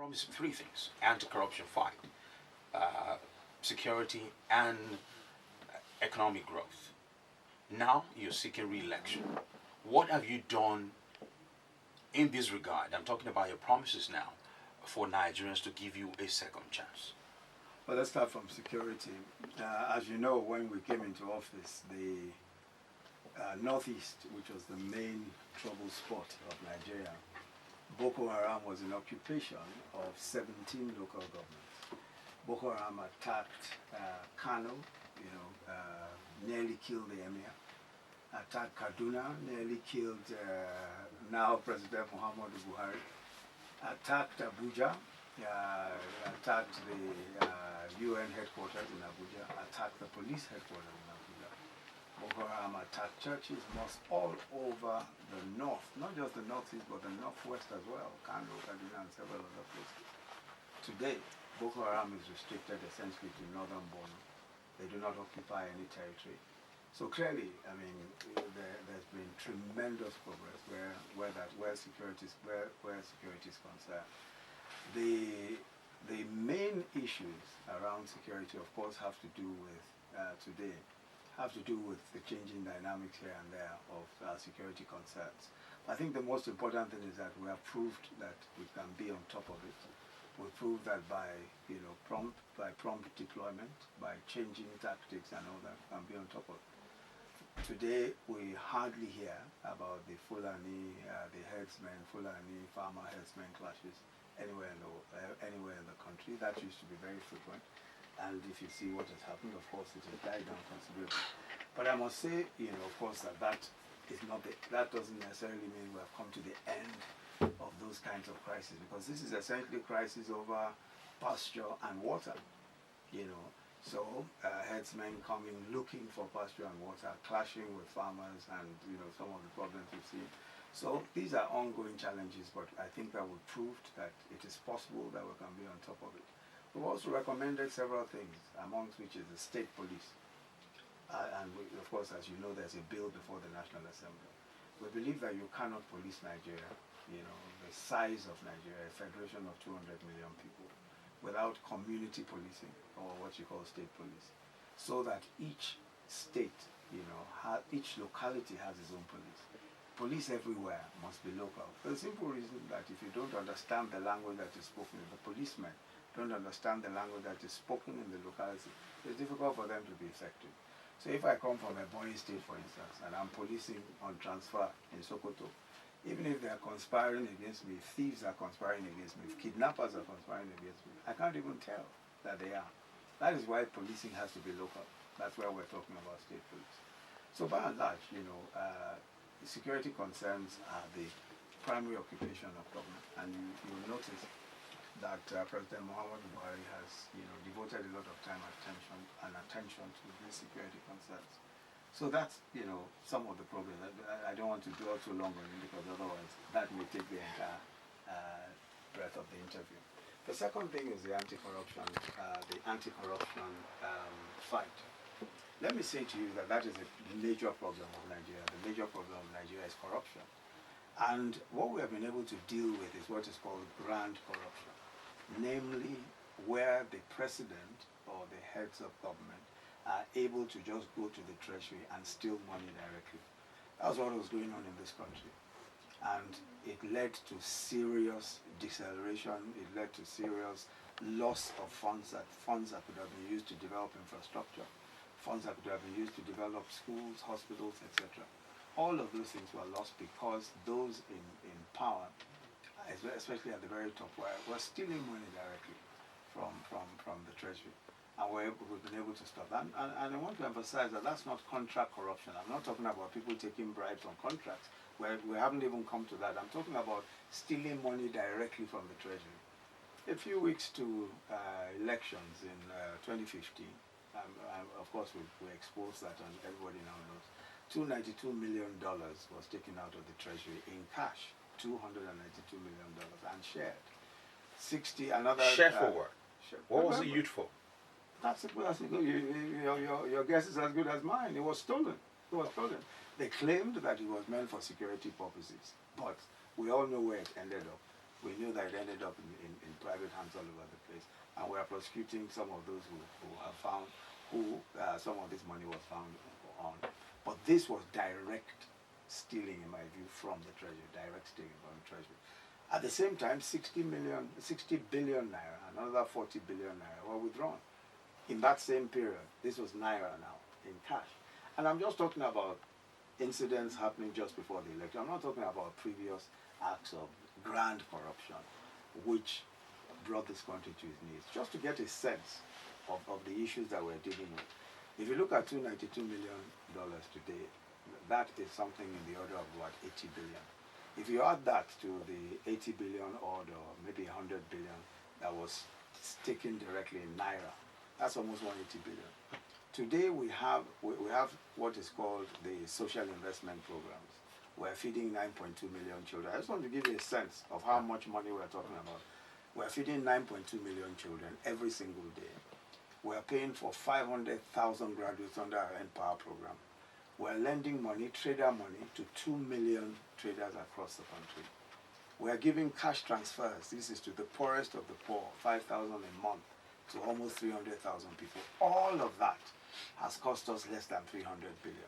promised three things: anti-corruption fight, uh, security, and economic growth. Now you're seeking re-election. What have you done in this regard? I'm talking about your promises now for Nigerians to give you a second chance. Well, let's start from security. As you know, when we came into office, the Northeast, which was the main trouble spot of Nigeria, Boko Haram was in occupation of 17 local governments. Boko Haram attacked Kano, nearly killed the emir. Attacked Kaduna, nearly killed now President Muhammadu Buhari. Attacked Abuja, attacked the UN headquarters in Abuja, attacked the police headquarters in Abuja. Boko Haram attacked churches, mosques all over the north, not just the northeast, but the northwest as well, Kano, Kaduna, and several other places. Today, Boko Haram is restricted essentially to northern Borno. They do not occupy any territory. So clearly, I mean, there's been tremendous progress where security is concerned. The main issues around security, of course, have to do with the changing dynamics here and there of security concerns. I think the most important thing is that we have proved that we can be on top of it. We proved that by prompt deployment, by changing tactics and all that, we can be on top of it. Today, we hardly hear about the Fulani, the Fulani farmer herdsmen clashes anywhere in the country. That used to be very frequent. And if you see what has happened, of course, it has died down considerably. But I must say, of course, that doesn't necessarily mean we have come to the end of those kinds of crises, because this is essentially a crisis over pasture and water, So herdsmen coming looking for pasture and water, clashing with farmers, and some of the problems we've seen. So these are ongoing challenges, but I think that we've proved that it is possible that we can be on top of it. We've also recommended several things, amongst which is the state police. And of course, as you know, there's a bill before the National Assembly. We believe that you cannot police Nigeria, the size of Nigeria, a federation of 200 million people, without community policing, or what you call state police, so that each state, each locality has its own police. Police everywhere must be local, for the simple reason that if you don't understand the language that is spoken, the policemen don't understand the language that is spoken in the locality, it's difficult for them to be effective. So if I come from a Ebonyi state, for instance, and I'm policing on transfer in Sokoto, even if they are conspiring against me, if thieves are conspiring against me, if kidnappers are conspiring against me, I can't even tell that they are. That is why policing has to be local. That's why we're talking about state police. So by and large, security concerns are the primary occupation of government, and you'll notice that President Muhammadu Buhari has devoted a lot of time and attention to these security concerns. So that's, some of the problems. I don't want to dwell too long on it, because otherwise that may take the entire breadth of the interview. The second thing is the anti-corruption fight. Let me say to you that is a major problem of Nigeria. The major problem of Nigeria is corruption. And what we have been able to deal with is what is called grand corruption, namely where the president or the heads of government are able to just go to the treasury and steal money directly. That's what was going on in this country. And it led to serious deceleration, it led to serious loss of funds that could have been used to develop infrastructure, funds that could have been used to develop schools, hospitals, etc. All of those things were lost because those in power, especially at the very top, were stealing money directly from the treasury. And we've been able to stop that. And I want to emphasize that that's not contract corruption. I'm not talking about people taking bribes on contracts, where we haven't even come to that. I'm talking about stealing money directly from the treasury. A few weeks to elections in 2015, of course we exposed that, and everybody now knows, $292 million was taken out of the treasury in cash, $292 million, and shared. 60 another. Share for what? What was it used for? That's good. Your guess is as good as mine. It was stolen. They claimed that it was meant for security purposes, but we all know where it ended up. We knew that it ended up in private hands all over the place, and we are prosecuting some of those who have found some of this money was found on. But this was direct stealing, in my view, from the treasury, direct stealing from the treasury. At the same time, 60 billion naira, another 40 billion naira were withdrawn. In that same period, this was naira now, in cash. And I'm just talking about incidents happening just before the election. I'm not talking about previous acts of grand corruption, which brought this country to its knees. Just to get a sense of the issues that we're dealing with. If you look at $292 million today, that is something in the order of what, 80 billion. If you add that to the 80 billion or maybe 100 billion that was taken directly in naira, that's almost 180 billion. Today we have what is called the social investment programs. We're feeding 9.2 million children. I just want to give you a sense of how much money we're talking about. We're feeding 9.2 million children every single day. We're paying for 500,000 graduates under our Empower program. We're lending money, trader money, to 2 million traders across the country. We're giving cash transfers. This is to the poorest of the poor, 5,000 a month, to almost 300,000 people. All of that has cost us less than 300 billion.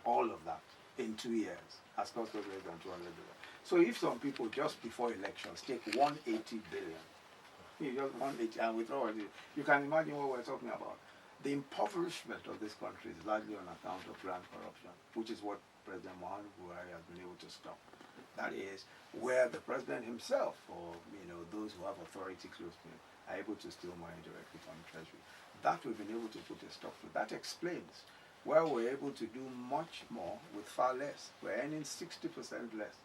All of that in 2 years has cost us less than 200 billion. So if some people just before elections take 180 billion, you just 180 and withdraw it, you can imagine what we're talking about. The impoverishment of this country is largely on account of grand corruption, which is what President Muhammadu Buhari has been able to stop. That is where the president himself, or those who have authority close to him, are able to steal money directly from the treasury. That we've been able to put a stop to. That explains where we're able to do much more with far less. We're earning 60% less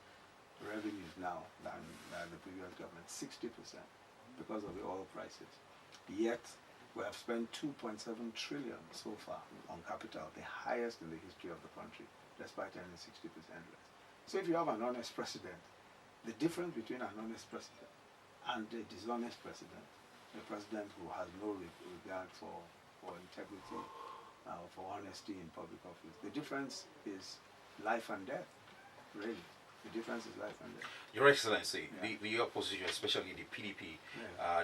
revenues now than the previous government, 60%, because of the oil prices. Yet we have spent 2.7 trillion so far on capital, the highest in the history of the country, despite earning 60% less. So if you have an honest president, the difference between an honest president and a dishonest president, a president who has no regard for integrity, for honesty in public office, the difference is life and death, really. The difference is life and death. Your Excellency, the opposition, especially the PDP,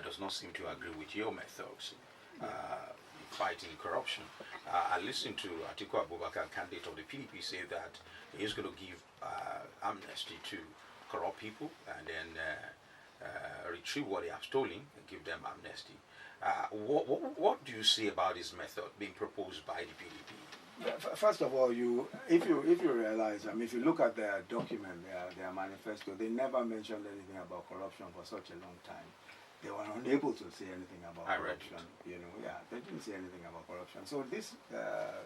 does not seem to agree with your methods fighting corruption. I listened to Atiku Abubakar, candidate of the PDP, say that he is going to give amnesty to corrupt people and then retrieve what they have stolen and give them amnesty. What do you say about this method being proposed by the PDP? First of all, if you realize, if you look at their document, their manifesto, they never mentioned anything about corruption for such a long time. They were unable to say anything about corruption. They didn't say anything about corruption. So this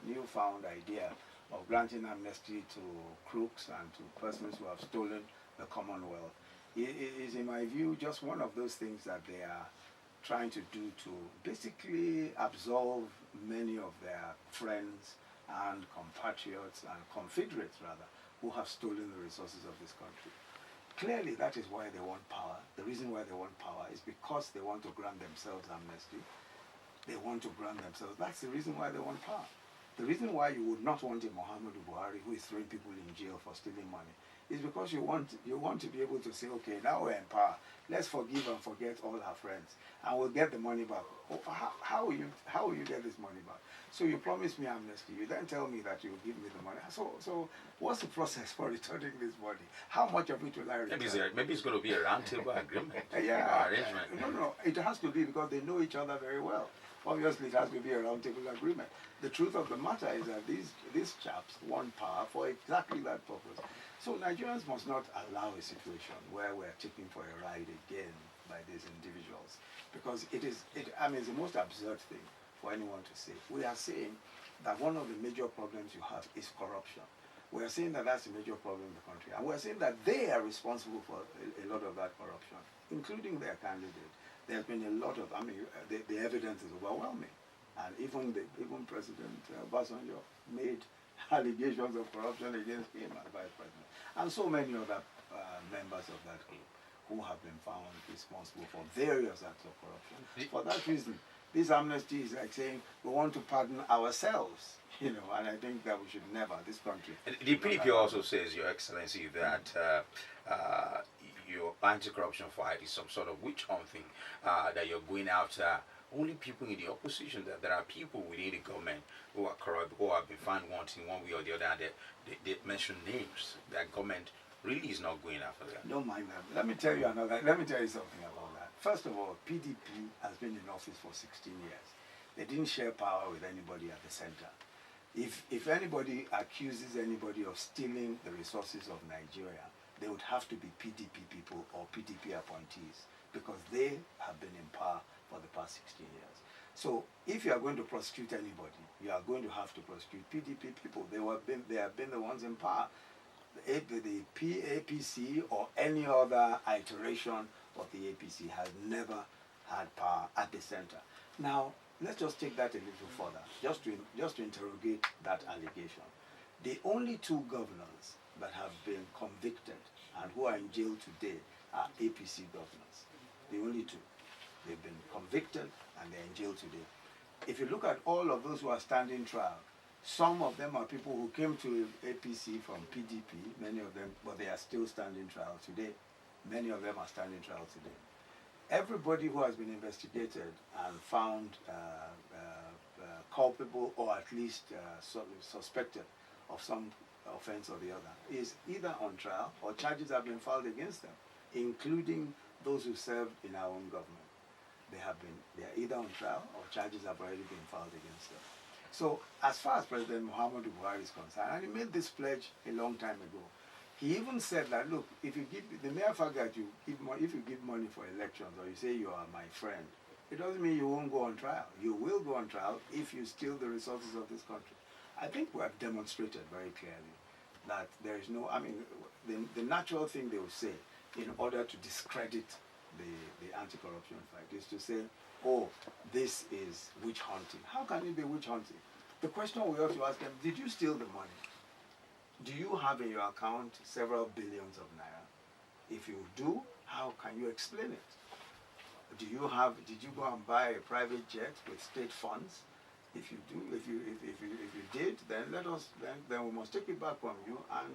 newfound idea of granting amnesty to crooks and to persons who have stolen the Commonwealth is, in my view, just one of those things that they are trying to do to basically absolve many of their friends and compatriots and confederates, rather, who have stolen the resources of this country. Clearly, that is why they want power. The reason why they want power is because they want to grant themselves amnesty. They want to grant themselves. That's the reason why they want power. The reason why you would not want a Muhammadu Buhari who is throwing people in jail for stealing money is because you want to be able to say, okay, now we're in power. Let's forgive and forget all our friends, and we'll get the money back. How will you get this money back? So you promise me amnesty. You then tell me that you will give me the money. So what's the process for returning this money? How much of it will I return? Maybe it's going to be a roundtable agreement. Arrangement. No. It has to be because they know each other very well. Obviously, it has to be a roundtable agreement. The truth of the matter is that these chaps want power for exactly that purpose. So Nigerians must not allow a situation where we're taken for a ride again by these individuals, because it's the most absurd thing for anyone to say. We are saying that one of the major problems you have is corruption. We are saying that that's a major problem in the country, and we are saying that they are responsible for a lot of that corruption, including their candidate. There's been a lot of, the evidence is overwhelming, and even President Obasanjo made allegations of corruption against him as vice president, and so many other members of that group who have been found responsible for various acts of corruption. For that reason, this amnesty is like saying we want to pardon ourselves, and I think that we should never, this country. The PDP also says, Your Excellency, that your anti-corruption fight is some sort of witch hunting, that you're going after only people in the opposition, that there are people within the government who are corrupt, who have been found wanting one way or the other, and they mention names. That government really is not going after that. Don't mind that. Let me tell you something about that. First of all, PDP has been in office for 16 years. They didn't share power with anybody at the center. If anybody accuses anybody of stealing the resources of Nigeria, they would have to be PDP people or PDP appointees, because they have been in power for the past 16 years. So if you are going to prosecute anybody, you are going to have to prosecute PDP people. They have been the ones in power. The APC or any other iteration of the APC has never had power at the center. Now, let's just take that a little further, just to interrogate that allegation. The only two governors that have been convicted and who are in jail today are APC governors. The only two. They've been convicted and they're in jail today. If you look at all of those who are standing trial, some of them are people who came to APC from PDP, many of them, but they are still standing trial today. Many of them are standing trial today. Everybody who has been investigated and found culpable, or at least suspected of some offense or the other, is either on trial or charges have been filed against them, including those who served in our own government. They are either on trial or charges have already been filed against them. So as far as President Muhammadu Buhari is concerned, and he made this pledge a long time ago, he even said that, look, if you give the mere fact that if you give money for elections, or you say you are my friend, it doesn't mean you won't go on trial. You will go on trial if you steal the resources of this country. I think we have demonstrated very clearly that there is no, I mean, the natural thing they will say in order to discredit the anti-corruption fight is to say, oh, this is witch hunting. How can it be witch hunting? The question we have to ask them, did you steal the money? Do you have in your account several billions of naira? If you do, how can you explain it? Did you go and buy a private jet with state funds? If you do, if you did, then then we must take it back from you and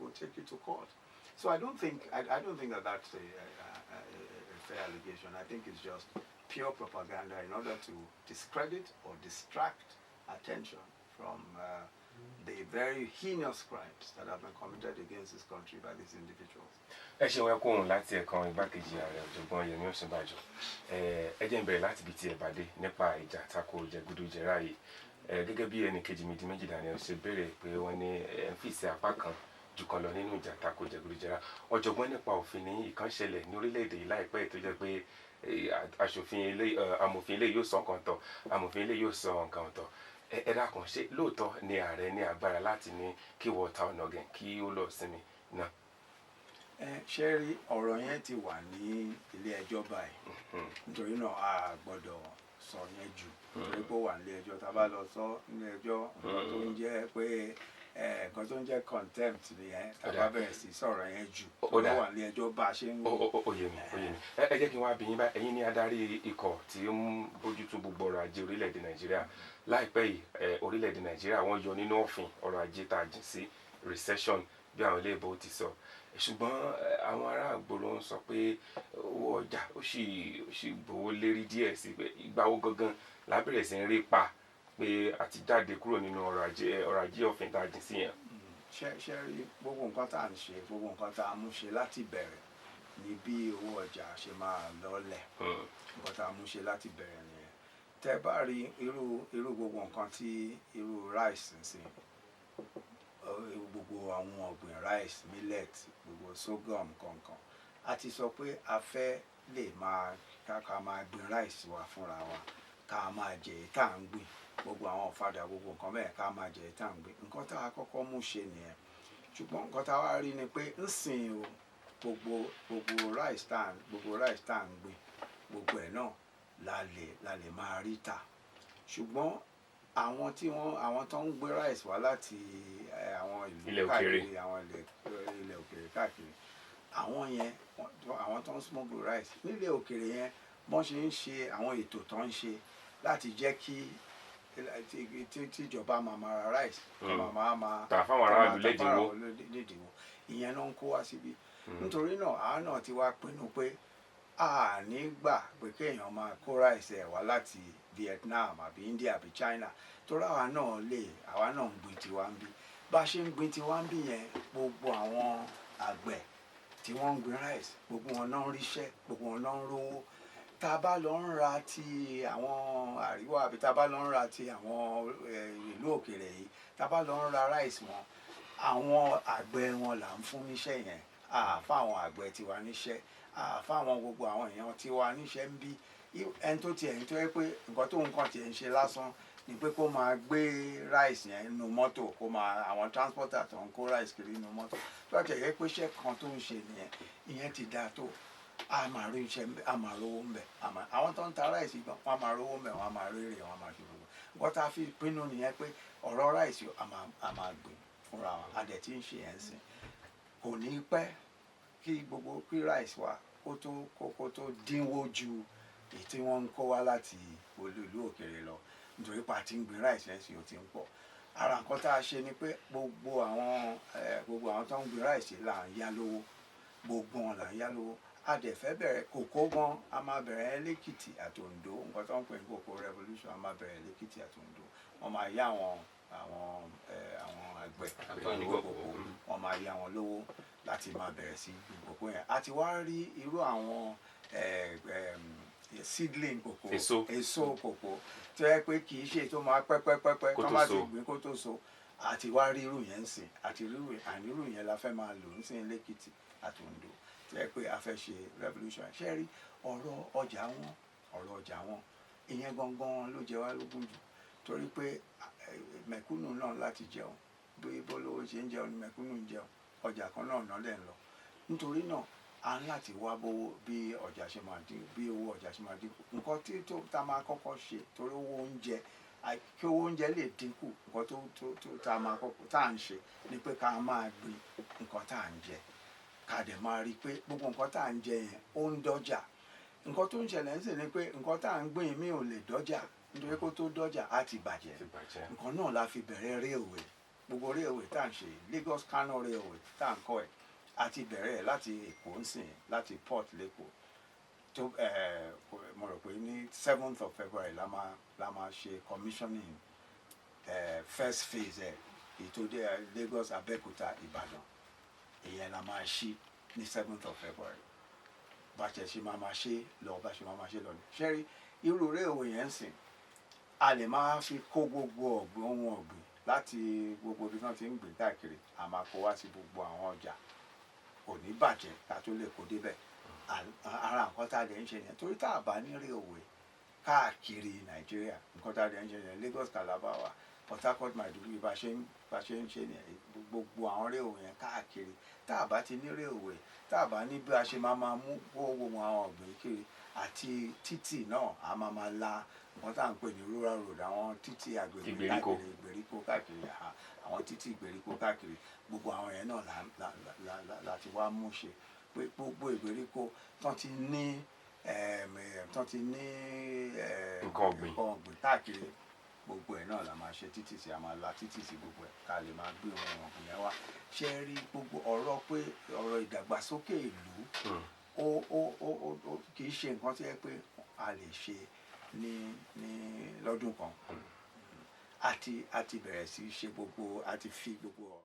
we'll take it to court. So I don't think that that's a fair allegation. I think it's just pure propaganda in order to discredit or distract attention from the very heinous crimes that have been committed against this country by these individuals. Ẹ ṣe wọn kóhun láti ẹ̀kan igbákejì ààrẹ ọ̀jọ̀gbọ́n Yemi Osinbajo. Ẹ jẹ́ n bẹ̀rẹ̀ láti ibi tí ẹ bá dé nípa ìjà tako jẹgúdújẹrá yìí. Gẹ́gẹ́ bí ẹnìkejì mi di méjì Daniel ṣe béèrè pé wọ́n ní ẹ ń fìsí apá kan jù kan lọ nínú ìjà tako jẹgúdújẹrá. Ọ̀jọ̀gbọ́n nípa òfin ní ìkan ṣẹlẹ̀ ní orílẹ̀-èdè yìí láìpẹ́ tó jẹ́ pé amòfin ilé yóò sọ nǹkan tọ̀, amòfin ilé yóò sọ nǹkan tọ̀. Ẹ dákun, ṣé lóòótọ́ ni ààrẹ ní agbára láti ní kí wọ́n ta ọ̀nà ọ̀gẹ̀ kí ó lọ sinmi náà? Ṣé rí ọ̀rọ̀ yẹn ti wà ní ilé ẹjọ́ báyìí, nítorí náà a gbọ́dọ̀ sọ yẹn jù, nítorí pé ó wà nílé ẹjọ́. Tá a bá lọ sọ nílé ẹjọ́ nǹkan tó ń jẹ́ pé nǹkan tó ń jẹ́ contempt nìyẹn, tá a bá bẹ̀rẹ̀ sí sọ̀rọ̀ yẹn jù, tó wà nílé ẹjọ́ bá a ṣe ń wí. Ó yé mi. Ẹ jẹ́ kí n wá bí yín bá, ẹ̀yin ní adarí ikọ̀ tí ó ń bójútó gbogbo ọrọ̀ ajé orílẹ̀-èdè Nàìjíríà. Láìpẹ́ yìí orílẹ̀-èdè Nàìjíríà wọ́n yọ nínú òfin ọrọ̀ ajé tá a jìn sí recession bí àwọn ilé ìbò ti sọ. Ṣùgbọ́n àwọn ará ìgboro ń sọ pé owó ọjà ó sì gbówó lérí díẹ̀ sí pé ìgbà wo gangan lábẹ̀rẹ̀ sí ń rí pa pé àti jáde kúrò nínú ọrọ̀ ajé òfin tá a jìn sí yẹn. Ṣé rí gbogbo nǹkan tá à ń ṣe, gbogbo nǹkan tá a mú ṣe láti bẹ̀rẹ̀ ní bí owó ọjà ṣe máa lọ́lẹ̀, nǹkan tá a mú ṣe láti bẹ̀rẹ̀ nìyẹn. Tẹ́ bá rí irú gbogbo nǹkan tí irú rice ń sìn, gbogbo àwọn ọ̀gbìn rice, millet, gbogbo sorghum kankan, a ti sọ pé a fẹ́ lè máa ká máa gbin rice wa fúnra wa, ká máa jẹ èyí tá à ń gbìn, gbogbo àwọn ọ̀fadà gbogbo nǹkan bẹ́ẹ̀ ká máa jẹ èyí tá à ń gbìn. Nǹkan tá a kọ́kọ́ mú ṣe nìyẹn. Ṣùgbọ́n nǹkan tá a wá rí ni pé ń sìn o gbogbo rice tá à ń gbìn, gbogbo ẹ̀ náà la lè máa rí tà. Ṣùgbọ́n àwọn tó ń gbé rice wá láti àwọn ìlú káàkiri, àwọn ilẹ̀ òkèèrè káàkiri, àwọn yẹn, àwọn tó ń smuggle rice nílẹ̀ òkèèrè yẹn, wọ́n ṣe ń ṣe àwọn ètò tó ń ṣe láti jẹ́ kí tíjọba máa ra rice, máa tà fáwọn aráàlú lédìwó. ìyẹn náà ń kó wá síbi. nítorí náà àwa náà ti wá pinnu pé a ní gbà pé kéèyàn máa kó ráìsì ẹ̀ wá láti Vietnam àbí India àbí China torí àwa náà ń gbin tiwa ń bí bá a ṣe ń gbin tiwa ń bí yẹn gbogbo àwọn àgbẹ̀ tí wọ́n ń gbin ráìsì gbogbo wọn náà ń ríṣẹ́ gbogbo wọn náà ń rówó tá a bá lọ ń ra ti àwọn àríwá àbí tá a bá lọ ń ra ti àwọn ìlú òkèèrè yìí tá a bá lọ ń ra ráìsì wọn àwọn àgbẹ̀ wọn là ń fún níṣẹ́ yẹn fáwọn àgbẹ̀ tiwa níṣẹ́ fáwọn gbogbo àwọn èèyàn tiwa níṣẹ́ ń bí ẹni tó tiẹ̀ ń tó yẹ pé nǹkan tó nǹkan tiẹ̀ ń ṣe lásán ni pé kó máa gbé ráìsì yẹn nínú mọ́tò kó máa àwọn transporter tó ń kó ráìsì kiri nínú mọ́tò tó tiẹ̀ yẹ pé iṣẹ́ kan tó ń ṣe nìyẹn ìyẹn ti dáa tó a máa rí iṣẹ́ a máa rówó ń bẹ̀ àwọn tó ń ta ráìsì gan wọn a máa rówó ń bẹ̀ wọn a máa rí èrè wọn a máa ṣe gbogbo nǹkan tá a fi pinnu nìyẹn pé ọ̀rọ̀ ráìsì a máa gbìn fúnra wọn a dẹ̀ ti ń ṣe yẹn sìn kò ní pẹ́ kí ráìsì wa kó tó dínwó ju èyí tí wọ́n ń kó wá láti ìlú òkèèrè lọ nítorí pa ti ń gbin ráìsì ẹ̀sìn ó ti ń pọ̀ ara nǹkan tá a ṣe ni pé gbogbo àwọn tó ń gbin ráìsì là ń yá lówó gbogbo wọn là ń yá lówó a dẹ̀ fẹ́ bẹ̀rẹ̀ kòkó gan a máa bẹ̀rẹ̀ lẹ́kìtì àti Oǹdó nǹkan tó ń pè ní kòkó revolution a máa bẹ̀rẹ̀ lẹ́kìtì àti Oǹdó wọ́n máa yá àwọn àgbẹ̀ kòkó wọ́n máa yá wọn lówó láti máa bẹ̀rẹ̀ sí gbin kòkó yẹn a ti wá rí irú àwọn seedling kòkó èso kòkó tó yẹ pé kì í ṣe tó máa pẹ́pẹ́pẹ́pẹ́ tó máa ti gbìn kó tó so àti wá rí irú yẹn ń sìn àti irú yẹn la fẹ́ máa lò ń sìn lẹ́kìtì àti Oǹdó tó yẹ pé a fẹ́ ṣe revolution ṣe rí ọ̀rọ̀ ọjà wọn ìyẹn gangan ló jẹ wá lógún jù torí pé mẹ̀kúnnù náà láti jẹun bí bólówó ṣe ń jẹun ni mẹ̀kúnnù ń jẹun ọjà kan náà náà lẹ̀ ń lọ nítorí náà a ń láti wá bí ọjà ṣe máa dín bí owó ọjà ṣe máa dínkù nǹkan tí tá máa kọ́kọ́ ṣe torí owó oúnjẹ kí owó oúnjẹ lè dínkù nǹkan tó tá à ń ṣe ni pé ká máa gbin nǹkan tá à ń jẹ ká dẹ̀ máa rí i pé gbogbo nǹkan tá à ń jẹ yẹn ó ń dọ́jà nǹkan tó ń ṣẹlẹ̀ ń sè ni pé nǹkan tá à ń gbìn mí ò lè dọ́jà nítorí kó tó dọ́jà á ti bàjẹ́ nǹkan náà la fi bẹ̀rẹ̀ railway gbogbo railway tá à ń ṣe Lagos Kano railway tá à ń kọ́ ẹ̀ àti bẹ̀rẹ̀ láti Èkó ń sìn láti port lẹ́kọ̀ọ́ tó mo rò pé ní 7th of February la máa ṣe commissioning first phase èyí tó dé Lagos Abẹ́òkúta Ìbàdàn ìyẹn la máa ṣí ní 7th of February bá a ṣe máa ṣe lọ bá a ṣe máa ṣe lọ ní ṣẹ́rí irú railway yẹn ń sìn a lè máa fi kó gbogbo ohun ọ̀gbìn láti gbogbo ibi tí wọ́n ti ń gbìn káàkiri a máa kó wá sí gbogbo àwọn ọjà kò ní bàjẹ́ ká tó lè kó débẹ̀ ara nǹkan tá a dẹ̀ ń ṣe nìyẹn torí tá a bá ní railway káàkiri Nàìjíríà nǹkan tá a dẹ̀ ń ṣe nìyẹn Lagos Calabar wa Port Harcourt Maiduguri bá ṣe ń ṣe nìyẹn gbogbo àwọn railway yẹn káàkiri tá a bá ti ní railway tá a bá ní bí a ṣe máa mú gbogbo àwọn ọ̀gbìn kiri àti títì náà a máa la nǹkan tá à ń pè ní rural road àwọn títì àgbègbè káàkiri ìgbèríko káàkiri àwọn títì ìgbèríko káàkiri gbogbo àwọn yẹn náà láti wá mú ṣe pé gbogbo ìgbèríko tán ti ní nǹkan ọ̀gbìn káàkiri gbogbo ẹ̀ náà la máa ṣe títì sí a máa la títì sí gbogbo ẹ̀ ká lè máa gbé ohun ọ̀gbìn yẹn wá ṣe rí gbogbo ọ̀rọ̀ ìdàgbàsókè ìlú kì í ṣe nǹkan tó yẹ pé a lè ṣe ní lọ́dún kan àti bẹ̀rẹ̀ sí ṣe gbogbo àti fi gbogbo